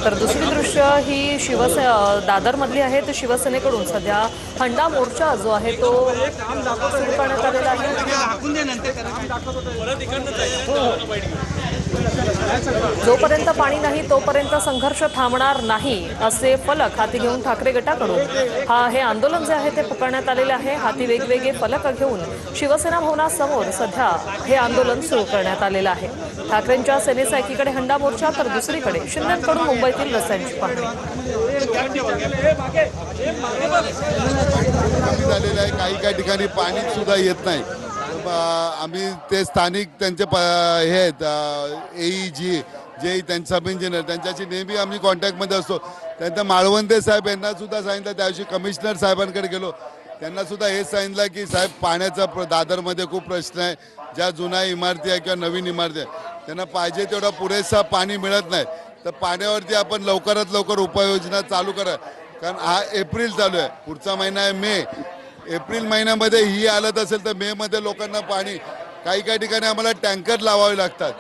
तर दुसरी दृश्य ही दादरमधली आहे. तर शिवसेनेकडून सध्या हंडा मोर्चा जो आहे तो सुरू करण्यात आलेला आहे. जोपर्यंत पाणी नाही तोपर्यंत संघर्ष थांबणार नाही असे फलक हाती घेऊन ठाकरे गटाकडून हे आंदोलन जे आहे ते पुकारण्यात आलेले आहे. हाती वेगवेगळे फलक घेऊन शिवसेना भवनासमोर सध्या हे आंदोलन सुरू करण्यात आलेलं आहे. ठाकरेंच्या सेनेचा एकीकडे हंडा मोर्चा तर दुसरीकडे शिंदेंकडून मुंबईतील रस्त्यांची पाहणी. काही ठिकाणी पाणी सुद्धा येत नाही. आम्ही ते स्थानिक त्यांचे हे आहेत AEG जे त्यांचे सब इंजिनियर त्यांच्याशी नेहमी आम्ही कॉन्टॅक्टमध्ये असतो. त्यानंतर माळवंदे साहेब यांना सुद्धा सांगितलं. त्याविषयी कमिशनर साहेबांकडे गेलो. त्यांना सुद्धा हेच सांगितलं की साहेब पाण्याचा दादरमध्ये खूप प्रश्न आहे. ज्या जुन्या इमारती आहे किंवा नवीन इमारती आहे त्यांना पाहिजे तेवढा पुरेसा पाणी मिळत नाही. तर पाण्यावरती आपण लवकरात लवकर उपाययोजना चालू करा. कारण हा एप्रिल चालू आहे, पुढचा महिना आहे मे. एप्रिल महिन्यामध्ये ही हालत असेल तर मे मध्ये लोकांना पाणी काही ठिकाणी आम्हाला टँकर लावावे लागतात.